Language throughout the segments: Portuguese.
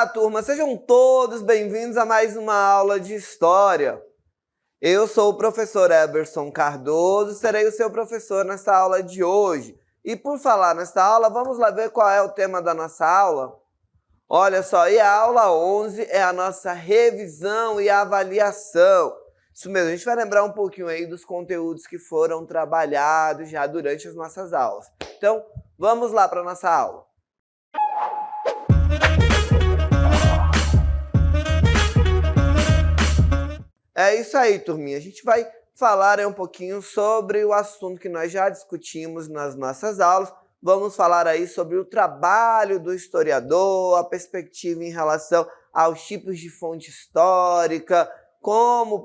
Olá, turma! Sejam todos bem-vindos a mais uma aula de História. Eu sou o professor Eberson Cardoso, serei o seu professor nesta aula de hoje. E por falar nesta aula, vamos lá ver qual é o tema da nossa aula? Olha só, e a aula 11 é a nossa revisão e avaliação. Isso mesmo, a gente vai lembrar um pouquinho aí dos conteúdos que foram trabalhados já durante as nossas aulas. Então, vamos lá para a nossa aula. É isso aí, turminha. A gente vai falar aí um pouquinho sobre o assunto que nós já discutimos nas nossas aulas. Vamos falar aí sobre o trabalho do historiador, a perspectiva em relação aos tipos de fonte histórica, como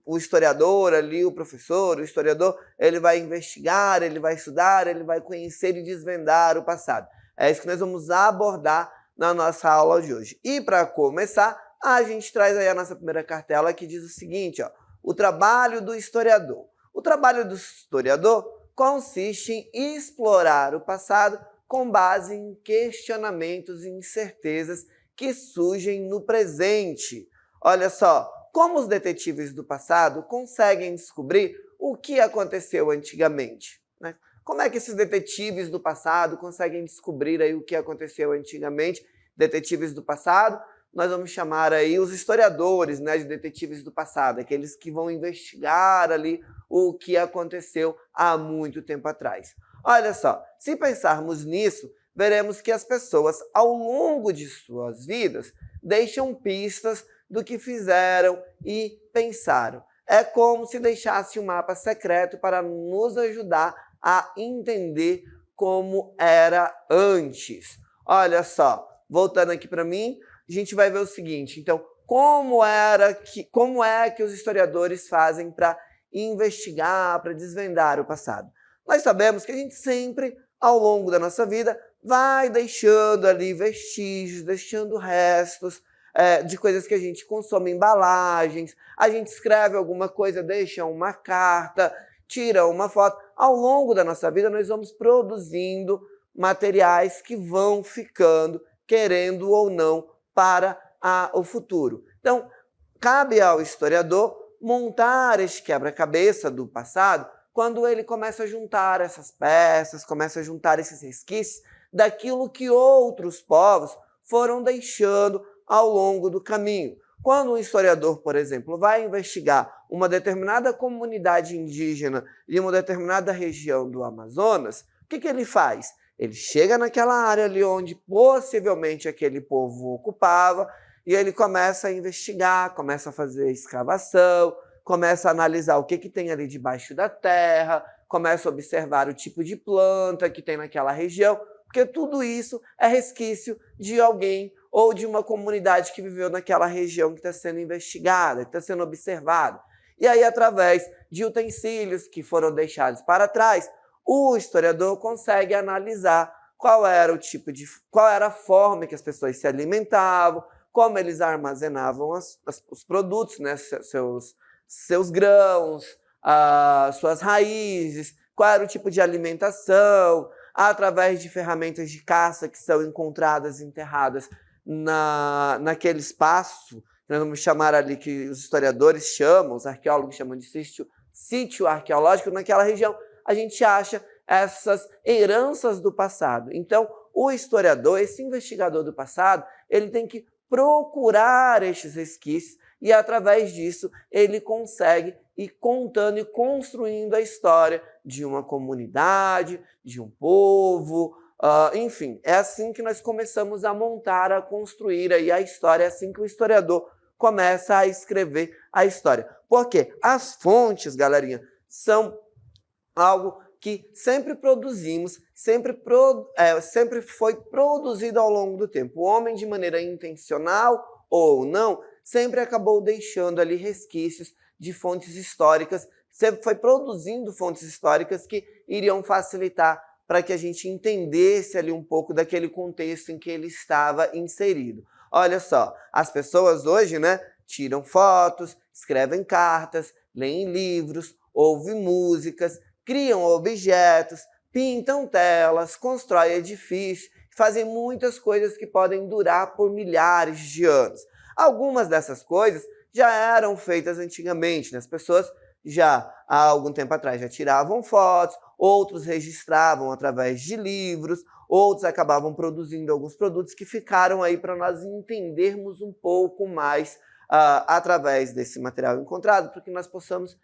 o historiador ali, o professor, o historiador, ele vai investigar, ele vai estudar, ele vai conhecer e desvendar o passado. É isso que nós vamos abordar na nossa aula de hoje. E para começar, a gente traz aí a nossa primeira cartela que diz o seguinte, ó, o trabalho do historiador. O trabalho do historiador consiste em explorar o passado com base em questionamentos e incertezas que surgem no presente. Olha só, como os detetives do passado conseguem descobrir o que aconteceu antigamente, né? Como é que esses detetives do passado conseguem descobrir aí o que aconteceu antigamente? Detetives do passado, nós vamos chamar aí os historiadores, né, de detetives do passado, aqueles que vão investigar ali o que aconteceu há muito tempo atrás. Olha só, se pensarmos nisso, veremos que as pessoas, ao longo de suas vidas, deixam pistas do que fizeram e pensaram. É como se deixasse um mapa secreto para nos ajudar a entender como era antes. Olha só, voltando aqui para mim, a gente vai ver o seguinte, então, como é que os historiadores fazem para investigar, para desvendar o passado? Nós sabemos que a gente sempre, ao longo da nossa vida, vai deixando ali vestígios, deixando restos de coisas que a gente consome, embalagens, a gente escreve alguma coisa, deixa uma carta, tira uma foto. Ao longo da nossa vida, nós vamos produzindo materiais que vão ficando, querendo ou não, para o futuro. Então, cabe ao historiador montar este quebra-cabeça do passado quando ele começa a juntar essas peças, começa a juntar esses resquícios daquilo que outros povos foram deixando ao longo do caminho. Quando um historiador, por exemplo, vai investigar uma determinada comunidade indígena de uma determinada região do Amazonas, o que ele faz? Ele chega naquela área ali onde possivelmente aquele povo ocupava e ele começa a investigar, começa a fazer escavação, começa a analisar o que tem ali debaixo da terra, começa a observar o tipo de planta que tem naquela região, porque tudo isso é resquício de alguém ou de uma comunidade que viveu naquela região que está sendo investigada, que está sendo observada. E aí, através de utensílios que foram deixados para trás, o historiador consegue analisar qual era a forma que as pessoas se alimentavam, como eles armazenavam os produtos, né, seus grãos, suas raízes, qual era o tipo de alimentação, através de ferramentas de caça que são encontradas enterradas naquele espaço, que nós vamos chamar ali, que os historiadores chamam, os arqueólogos chamam de sítio arqueológico, naquela região, a gente acha essas heranças do passado. Então, o historiador, esse investigador do passado, ele tem que procurar estes resquícios e, através disso, ele consegue ir contando e construindo a história de uma comunidade, de um povo, enfim. É assim que nós começamos a montar, a construir aí a história, é assim que o historiador começa a escrever a história. Porque as fontes, galerinha, são algo que sempre produzimos, sempre foi produzido ao longo do tempo. O homem, de maneira intencional ou não, sempre acabou deixando ali resquícios de fontes históricas, sempre foi produzindo fontes históricas que iriam facilitar para que a gente entendesse ali um pouco daquele contexto em que ele estava inserido. Olha só, as pessoas hoje, né, tiram fotos, escrevem cartas, leem livros, ouvem músicas, criam objetos, pintam telas, constroem edifícios, fazem muitas coisas que podem durar por milhares de anos. Algumas dessas coisas já eram feitas antigamente, né? As pessoas já há algum tempo atrás já tiravam fotos, outros registravam através de livros, outros acabavam produzindo alguns produtos que ficaram aí para nós entendermos um pouco mais através desse material encontrado, para que nós possamos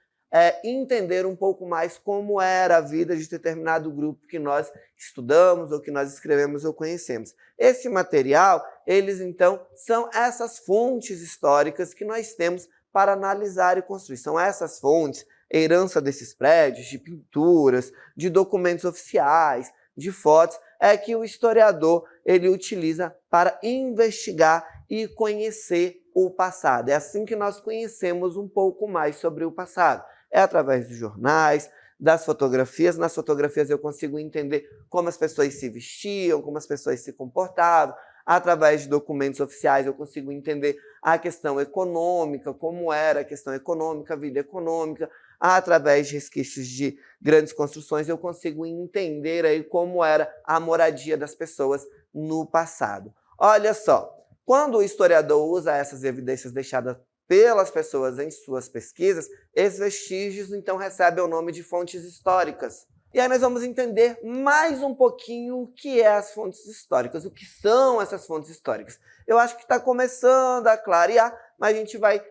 entender um pouco mais como era a vida de determinado grupo que nós estudamos, ou que nós escrevemos ou conhecemos. Esse material, eles então são essas fontes históricas que nós temos para analisar e construir. São essas fontes, herança desses prédios, de pinturas, de documentos oficiais, de fotos, que o historiador ele utiliza para investigar e conhecer o passado. É assim que nós conhecemos um pouco mais sobre o passado. É através dos jornais, das fotografias. Nas fotografias eu consigo entender como as pessoas se vestiam, como as pessoas se comportavam. Através de documentos oficiais eu consigo entender a questão econômica, como era a questão econômica, a vida econômica. Através de resquícios de grandes construções eu consigo entender aí como era a moradia das pessoas no passado. Olha só, quando o historiador usa essas evidências deixadas pelas pessoas em suas pesquisas, esses vestígios então recebem o nome de fontes históricas. E aí nós vamos entender mais um pouquinho o que é as fontes históricas, o que são essas fontes históricas. Eu acho que está começando a clarear, mas a gente vai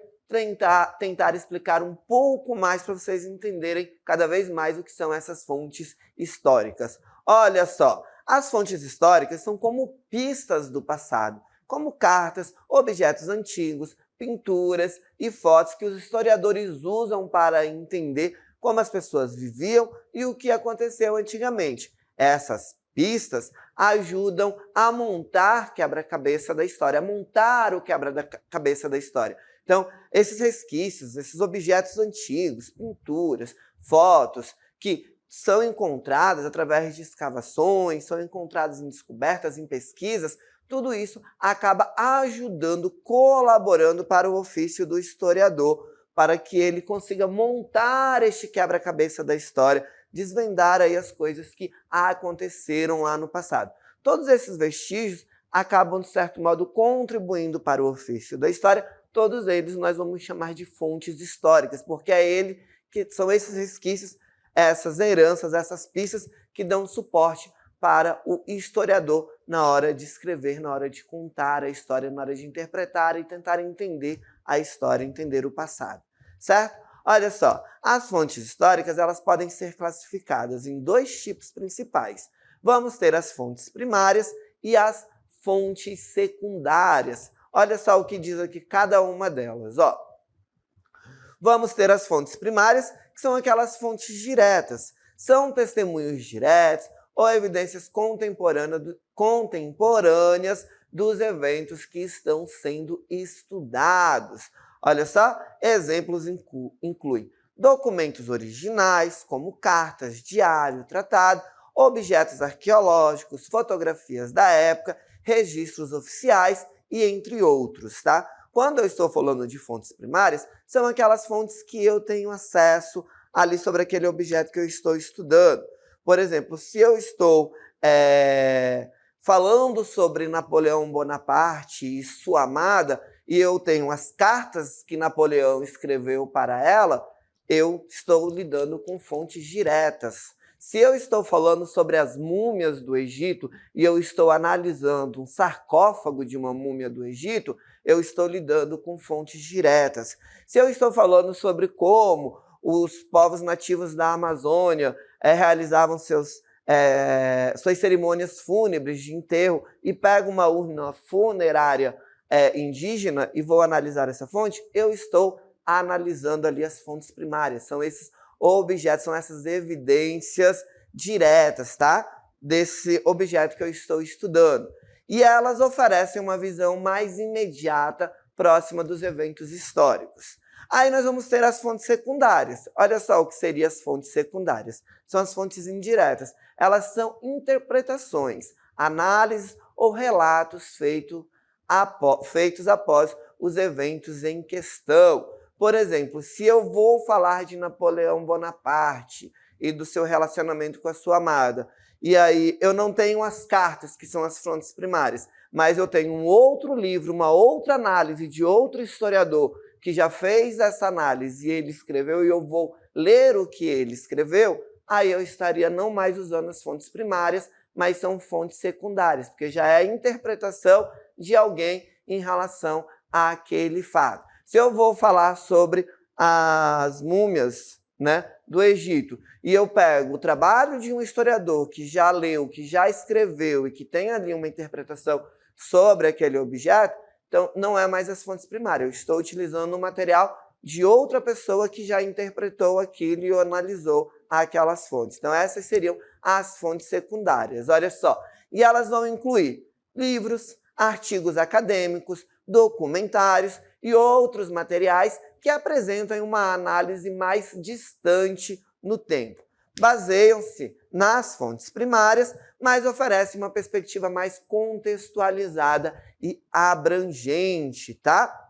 tentar explicar um pouco mais para vocês entenderem cada vez mais o que são essas fontes históricas. Olha só, as fontes históricas são como pistas do passado, como cartas, objetos antigos, pinturas e fotos que os historiadores usam para entender como as pessoas viviam e o que aconteceu antigamente. Essas pistas ajudam a montar quebra-cabeça da história, a montar o quebra-cabeça da história. Então, esses resquícios, esses objetos antigos, pinturas, fotos, que são encontradas através de escavações, são encontradas em descobertas, em pesquisas, tudo isso acaba ajudando, colaborando para o ofício do historiador, para que ele consiga montar este quebra-cabeça da história, desvendar aí as coisas que aconteceram lá no passado. Todos esses vestígios acabam, de certo modo, contribuindo para o ofício da história. Todos eles nós vamos chamar de fontes históricas, porque são esses resquícios, essas heranças, essas pistas que dão suporte para o historiador na hora de escrever, na hora de contar a história, na hora de interpretar e tentar entender a história, entender o passado, certo? Olha só, as fontes históricas elas podem ser classificadas em dois tipos principais. Vamos ter as fontes primárias e as fontes secundárias. Olha só o que diz aqui cada uma delas. Ó. Vamos ter as fontes primárias, que são aquelas fontes diretas. São testemunhos diretos ou evidências contemporâneas dos eventos que estão sendo estudados. Olha só, exemplos incluem documentos originais, como cartas, diário, tratado, objetos arqueológicos, fotografias da época, registros oficiais e entre outros, tá? Quando eu estou falando de fontes primárias, são aquelas fontes que eu tenho acesso ali sobre aquele objeto que eu estou estudando. Por exemplo, se eu estou falando sobre Napoleão Bonaparte e sua amada, e eu tenho as cartas que Napoleão escreveu para ela, eu estou lidando com fontes diretas. Se eu estou falando sobre as múmias do Egito e eu estou analisando um sarcófago de uma múmia do Egito, eu estou lidando com fontes diretas. Se eu estou falando sobre como os povos nativos da Amazônia realizavam suas cerimônias fúnebres de enterro e pego uma urna funerária indígena e vou analisar essa fonte, eu estou analisando ali as fontes primárias. São esses objetos, são essas evidências diretas, tá? Desse objeto que eu estou estudando. E elas oferecem uma visão mais imediata, próxima dos eventos históricos. Aí nós vamos ter as fontes secundárias. Olha só o que seriam as fontes secundárias. São as fontes indiretas. Elas são interpretações, análises ou relatos feitos após os eventos em questão. Por exemplo, se eu vou falar de Napoleão Bonaparte, e do seu relacionamento com a sua amada. E aí eu não tenho as cartas, que são as fontes primárias, mas eu tenho um outro livro, uma outra análise de outro historiador que já fez essa análise e ele escreveu, e eu vou ler o que ele escreveu, aí eu estaria não mais usando as fontes primárias, mas são fontes secundárias, porque já é a interpretação de alguém em relação àquele fato. Se eu vou falar sobre as múmias, né, do Egito, e eu pego o trabalho de um historiador que já leu, que já escreveu e que tem ali uma interpretação sobre aquele objeto, então não é mais as fontes primárias, eu estou utilizando o material de outra pessoa que já interpretou aquilo e analisou aquelas fontes. Então essas seriam as fontes secundárias, olha só. E elas vão incluir livros, artigos acadêmicos, documentários e outros materiais que apresentam uma análise mais distante no tempo. Baseiam-se nas fontes primárias, mas oferecem uma perspectiva mais contextualizada e abrangente, tá?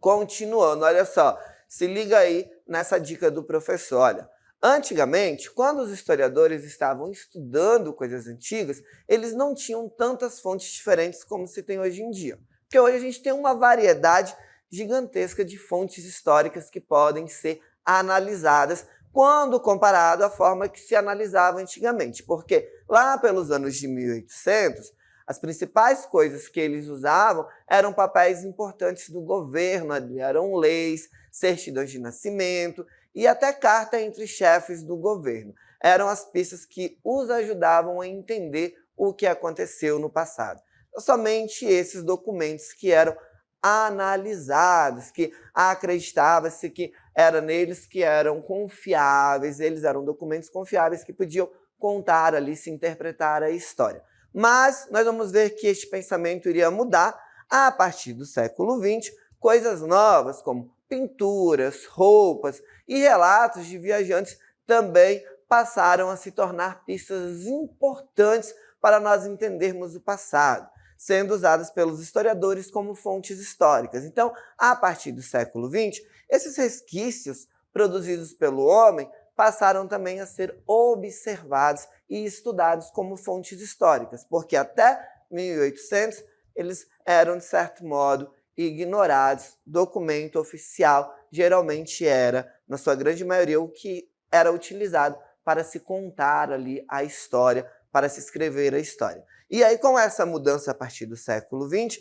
Continuando, olha só, se liga aí nessa dica do professor, olha. Antigamente, quando os historiadores estavam estudando coisas antigas, eles não tinham tantas fontes diferentes como se tem hoje em dia. Porque hoje a gente tem uma variedade gigantesca de fontes históricas que podem ser analisadas quando comparado à forma que se analisava antigamente. Porque lá pelos anos de 1800, as principais coisas que eles usavam eram papéis importantes do governo, eram leis, certidões de nascimento e até carta entre chefes do governo. Eram as pistas que os ajudavam a entender o que aconteceu no passado. Somente esses documentos que eram analisados, que acreditava-se que era neles que eram confiáveis, eles eram documentos confiáveis que podiam contar ali, se interpretar a história. Mas nós vamos ver que este pensamento iria mudar a partir do século XX, coisas novas como pinturas, roupas e relatos de viajantes também passaram a se tornar pistas importantes para nós entendermos o passado, sendo usadas pelos historiadores como fontes históricas. Então, a partir do século XX, esses resquícios produzidos pelo homem passaram também a ser observados e estudados como fontes históricas, porque até 1800 eles eram, de certo modo, ignorados. Documento oficial geralmente era, na sua grande maioria, o que era utilizado para se contar ali a história, para se escrever a história. E aí, com essa mudança a partir do século XX,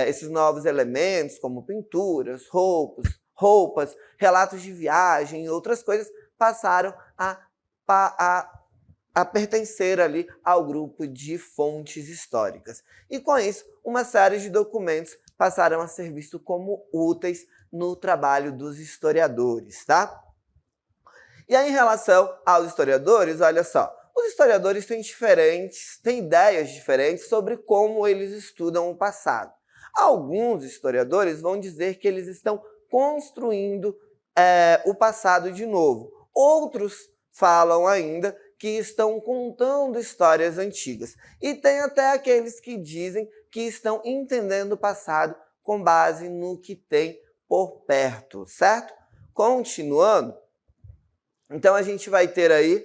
esses novos elementos, como pinturas, roupas, relatos de viagem e outras coisas, passaram a pertencer ali ao grupo de fontes históricas. E com isso, uma série de documentos passaram a ser vistos como úteis no trabalho dos historiadores, tá? E aí, em relação aos historiadores, olha só, os historiadores têm ideias diferentes sobre como eles estudam o passado. Alguns historiadores vão dizer que eles estão construindo o passado de novo. Outros falam ainda que estão contando histórias antigas. E tem até aqueles que dizem que estão entendendo o passado com base no que tem por perto, certo? Continuando, então a gente vai ter aí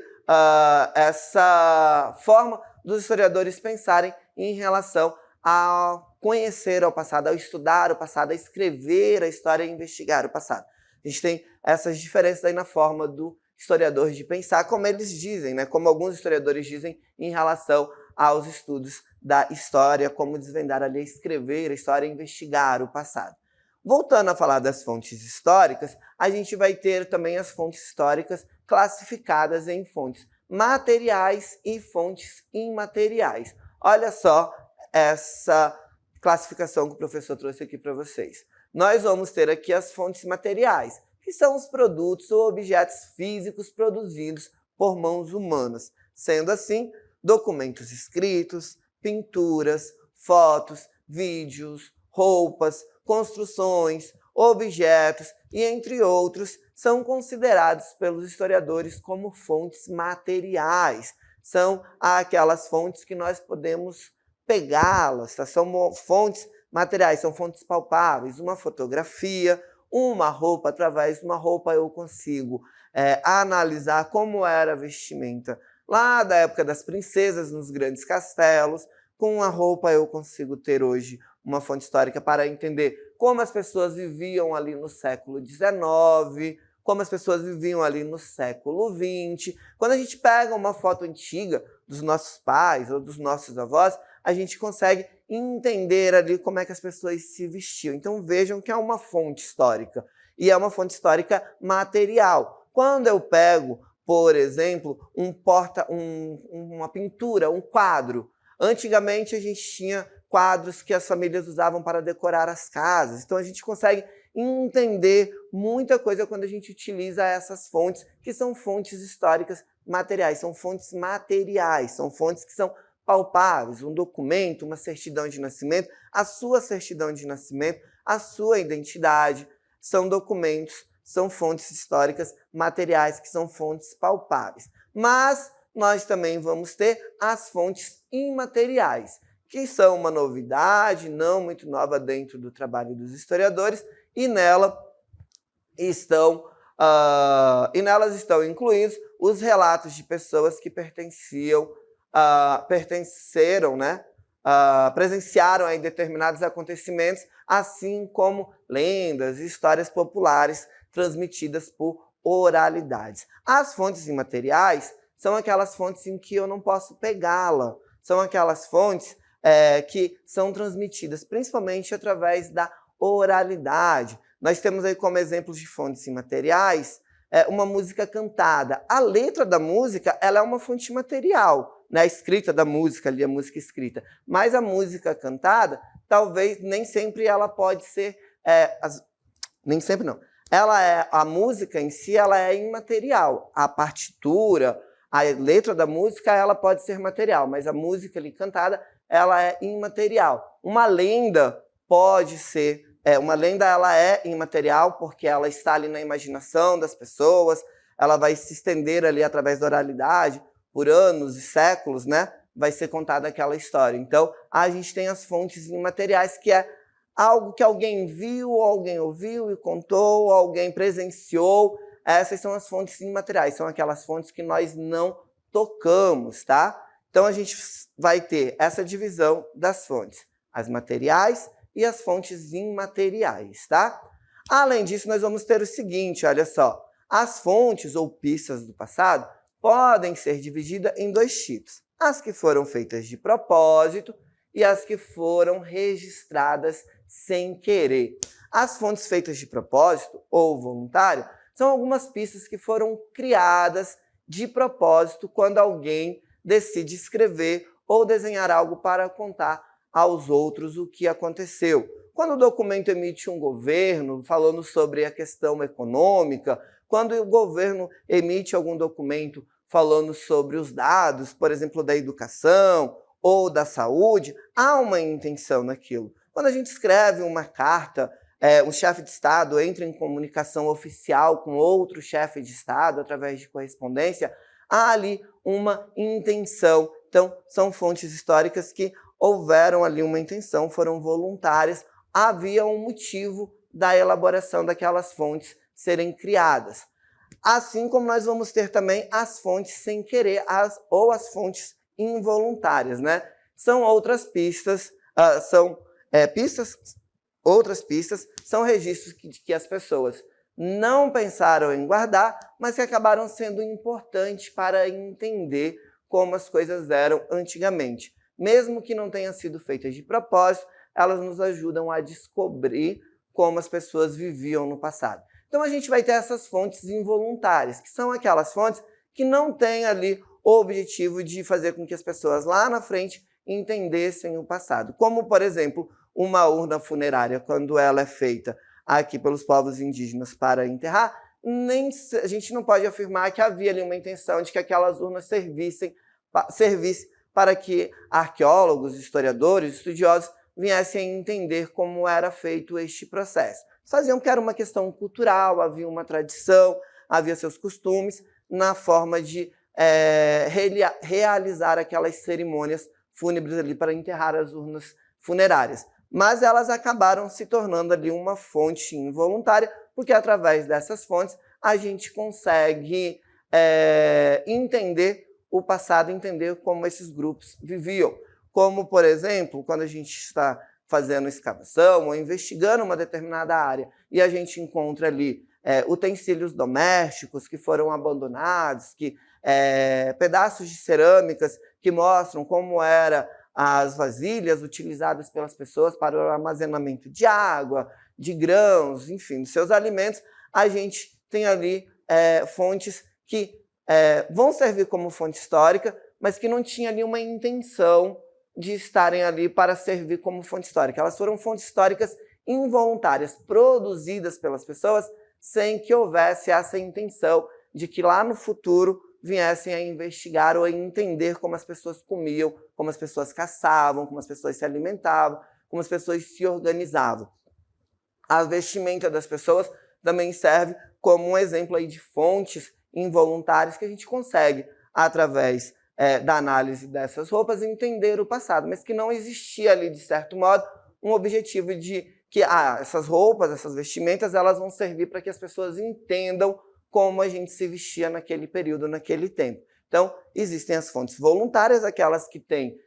essa forma dos historiadores pensarem em relação a conhecer o passado, a estudar o passado, a escrever a história e investigar o passado. A gente tem essas diferenças aí na forma do historiador de pensar, como eles dizem, né? Como alguns historiadores dizem em relação aos estudos da história, como desvendar ali, escrever a história e investigar o passado. Voltando a falar das fontes históricas, a gente vai ter também as fontes históricas classificadas em fontes materiais e fontes imateriais. Olha só essa classificação que o professor trouxe aqui para vocês. Nós vamos ter aqui as fontes materiais, que são os produtos ou objetos físicos produzidos por mãos humanas. Sendo assim, documentos escritos, pinturas, fotos, vídeos, roupas, construções, objetos e, entre outros, são considerados pelos historiadores como fontes materiais. São aquelas fontes que nós podemos pegá-las, tá? São fontes materiais, são fontes palpáveis, uma fotografia, uma roupa, através de uma roupa eu consigo analisar como era a vestimenta lá da época das princesas nos grandes castelos. Com a roupa eu consigo ter hoje uma fonte histórica para entender como as pessoas viviam ali no século XIX, como as pessoas viviam ali no século XX. Quando a gente pega uma foto antiga dos nossos pais ou dos nossos avós, a gente consegue entender ali como é que as pessoas se vestiam. Então vejam que é uma fonte histórica, e é uma fonte histórica material. Quando eu pego, por exemplo, uma pintura, um quadro, antigamente a gente tinha quadros que as famílias usavam para decorar as casas, então a gente consegue entender muita coisa quando a gente utiliza essas fontes, que são fontes históricas materiais, são fontes materiais, são fontes que são palpáveis, um documento, uma certidão de nascimento, a sua certidão de nascimento, a sua identidade, são documentos, são fontes históricas materiais, que são fontes palpáveis. Mas nós também vamos ter as fontes imateriais, que são uma novidade, não muito nova dentro do trabalho dos historiadores, e nelas estão incluídos os relatos de pessoas que presenciaram aí determinados acontecimentos, assim como lendas e histórias populares transmitidas por oralidades. As fontes imateriais são aquelas fontes em que eu não posso pegá-la, são aquelas fontes que são transmitidas principalmente através da oralidade. Nós temos aí como exemplos de fontes imateriais uma música cantada. A letra da música ela é uma fonte material, né? A escrita da música, ali, a música escrita. Mas a música cantada, talvez, nem sempre ela pode ser... nem sempre não. A música em si ela é imaterial. A partitura, a letra da música ela pode ser material, mas a música ali cantada ela é imaterial. Uma lenda pode ser... uma lenda ela é imaterial porque ela está ali na imaginação das pessoas, ela vai se estender ali através da oralidade por anos e séculos, né? Vai ser contada aquela história. Então, a gente tem as fontes imateriais, que é algo que alguém viu, alguém ouviu e contou, alguém presenciou. Essas são as fontes imateriais, são aquelas fontes que nós não tocamos, tá? Então, a gente vai ter essa divisão das fontes, as materiais e as fontes imateriais, tá? Além disso, nós vamos ter o seguinte, olha só. As fontes ou pistas do passado podem ser divididas em dois tipos. As que foram feitas de propósito e as que foram registradas sem querer. As fontes feitas de propósito ou voluntário são algumas pistas que foram criadas de propósito quando alguém decide escrever ou desenhar algo para contar aos outros o que aconteceu. Quando o documento emite um governo falando sobre a questão econômica, quando o governo emite algum documento falando sobre os dados, por exemplo, da educação ou da saúde, há uma intenção naquilo. Quando a gente escreve uma carta, um chefe de Estado entra em comunicação oficial com outro chefe de Estado através de correspondência, há ali uma intenção. Então, são fontes históricas que houveram ali uma intenção, foram voluntárias, havia um motivo da elaboração daquelas fontes serem criadas. Assim como nós vamos ter também as fontes sem querer, ou as fontes involuntárias, né? São outras pistas, outras pistas são registros que as pessoas não pensaram em guardar, mas que acabaram sendo importantes para entender como as coisas eram antigamente. Mesmo que não tenham sido feitas de propósito, elas nos ajudam a descobrir como as pessoas viviam no passado. Então a gente vai ter essas fontes involuntárias, que são aquelas fontes que não têm ali o objetivo de fazer com que as pessoas lá na frente entendessem o passado. Como, por exemplo, uma urna funerária, quando ela é feita aqui pelos povos indígenas para enterrar, a gente não pode afirmar que havia ali uma intenção de que aquelas urnas servissem para que arqueólogos, historiadores, estudiosos viessem a entender como era feito este processo. Faziam que era uma questão cultural, havia uma tradição, havia seus costumes na forma de realizar aquelas cerimônias fúnebres ali para enterrar as urnas funerárias. mas elas acabaram se tornando ali uma fonte involuntária, porque através dessas fontes a gente consegue entender o passado, entender como esses grupos viviam. Como, por exemplo, quando a gente está fazendo escavação ou investigando uma determinada área e a gente encontra ali utensílios domésticos que foram abandonados, pedaços de cerâmicas que mostram como eram as vasilhas utilizadas pelas pessoas para o armazenamento de água, de grãos, enfim, dos seus alimentos, a gente tem ali fontes que vão servir como fonte histórica, mas que não tinha ali uma intenção de estarem ali para servir como fonte histórica. Elas foram fontes históricas involuntárias, produzidas pelas pessoas sem que houvesse essa intenção de que lá no futuro viessem a investigar ou a entender como as pessoas comiam, como as pessoas caçavam, como as pessoas se alimentavam, como as pessoas se organizavam. A vestimenta das pessoas também serve como um exemplo aí de fontes involuntárias que a gente consegue, através da análise dessas roupas, entender o passado, mas que não existia ali, de certo modo, um objetivo de que essas roupas, essas vestimentas, elas vão servir para que as pessoas entendam como a gente se vestia naquele período, naquele tempo. Então, existem as fontes voluntárias, aquelas que têm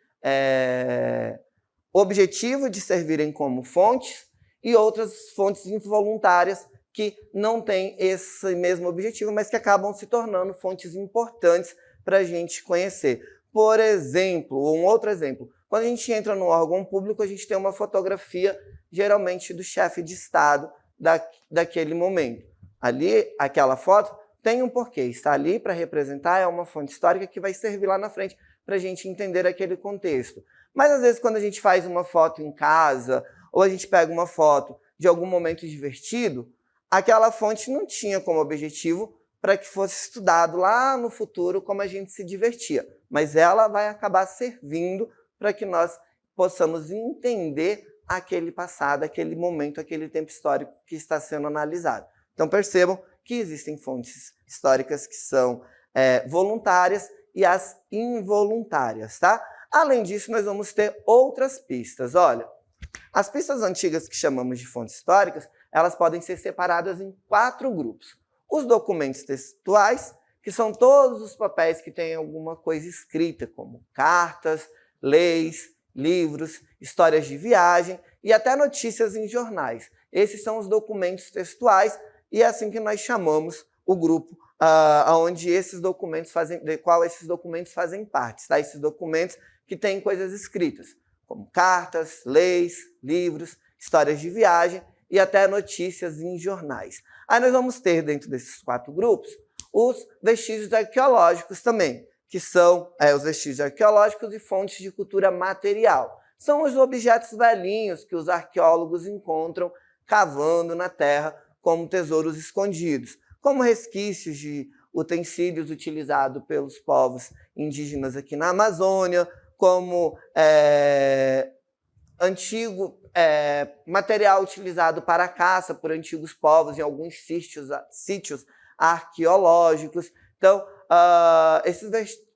objetivo de servirem como fontes, e outras fontes involuntárias que não têm esse mesmo objetivo, mas que acabam se tornando fontes importantes para a gente conhecer. Por exemplo, um outro exemplo, quando a gente entra no órgão público, a gente tem uma fotografia, geralmente do chefe de Estado daquele momento. Ali, aquela foto tem um porquê, está ali para representar, é uma fonte histórica que vai servir lá na frente para a gente entender aquele contexto. Mas às vezes quando a gente faz uma foto em casa, ou a gente pega uma foto de algum momento divertido, aquela fonte não tinha como objetivo para que fosse estudado lá no futuro como a gente se divertia. Mas ela vai acabar servindo para que nós possamos entender aquele passado, aquele momento, aquele tempo histórico que está sendo analisado. Então percebam que existem fontes históricas que são voluntárias e as involuntárias, tá? Além disso, nós vamos ter outras pistas. Olha, as pistas antigas que chamamos de fontes históricas, elas podem ser separadas em 4 grupos. Os documentos textuais, que são todos os papéis que têm alguma coisa escrita, como cartas, leis, livros, histórias de viagem e até notícias em jornais. Esses são os documentos textuais e é assim que nós chamamos o grupo onde esses documentos de qual esses documentos fazem parte. Tá? Esses documentos que têm coisas escritas, como cartas, leis, livros, histórias de viagem e até notícias em jornais. Aí nós vamos ter, dentro desses 4 grupos, os vestígios arqueológicos também, que são os vestígios arqueológicos e fontes de cultura material. São os objetos velhinhos que os arqueólogos encontram cavando na terra como tesouros escondidos, como resquícios de utensílios utilizados pelos povos indígenas aqui na Amazônia, como antigo material utilizado para a caça por antigos povos em alguns sítios arqueológicos. Então, esses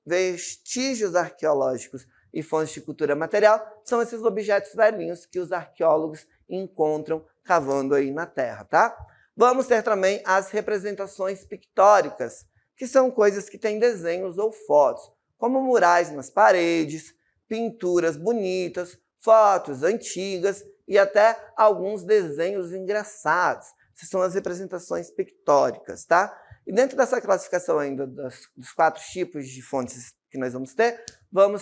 vestígios arqueológicos e fontes de cultura material são esses objetos velhinhos que os arqueólogos encontram cavando aí na terra, tá? Vamos ter também as representações pictóricas, que são coisas que têm desenhos ou fotos, como murais nas paredes, pinturas bonitas, fotos antigas e até alguns desenhos engraçados. Essas são as representações pictóricas, tá? E dentro dessa classificação ainda dos 4 tipos de fontes que nós vamos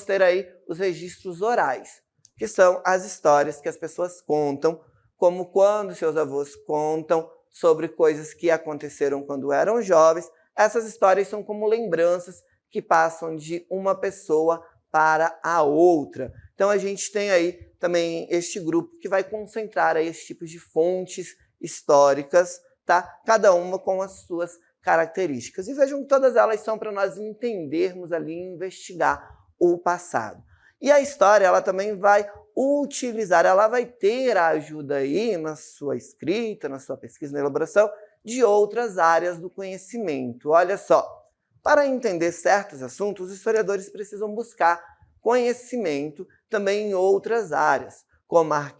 ter aí os registros orais, que são as histórias que as pessoas contam, como quando seus avós contam sobre coisas que aconteceram quando eram jovens. Essas histórias são como lembranças que passam de uma pessoa para a outra. Então a gente tem aí também este grupo que vai concentrar aí esses tipos de fontes históricas, tá? Cada uma com as suas características. E vejam que todas elas são para nós entendermos ali e investigar o passado. E a história, ela também vai utilizar, ela vai ter a ajuda aí na sua escrita, na sua pesquisa, na elaboração de outras áreas do conhecimento. Olha só, para entender certos assuntos, os historiadores precisam buscar conhecimento também em outras áreas, como a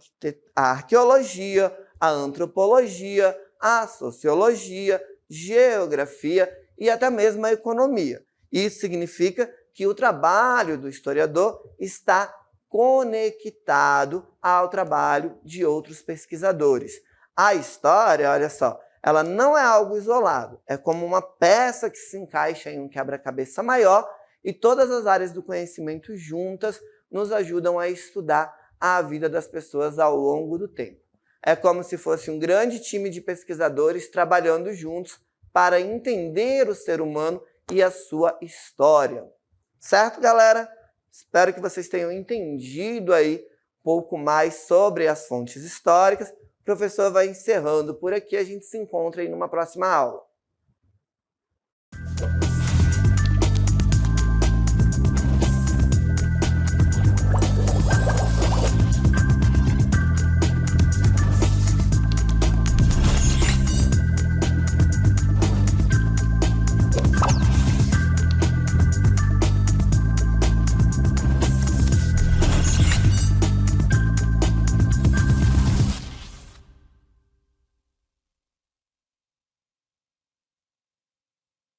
arqueologia, a antropologia, a sociologia, geografia e até mesmo a economia. Isso significa que o trabalho do historiador está conectado ao trabalho de outros pesquisadores. A história, olha só, ela não é algo isolado, é como uma peça que se encaixa em um quebra-cabeça maior e todas as áreas do conhecimento juntas nos ajudam a estudar a vida das pessoas ao longo do tempo. É como se fosse um grande time de pesquisadores trabalhando juntos para entender o ser humano e a sua história. Certo, galera? Espero que vocês tenham entendido aí um pouco mais sobre as fontes históricas. O professor vai encerrando por aqui, a gente se encontra aí numa próxima aula.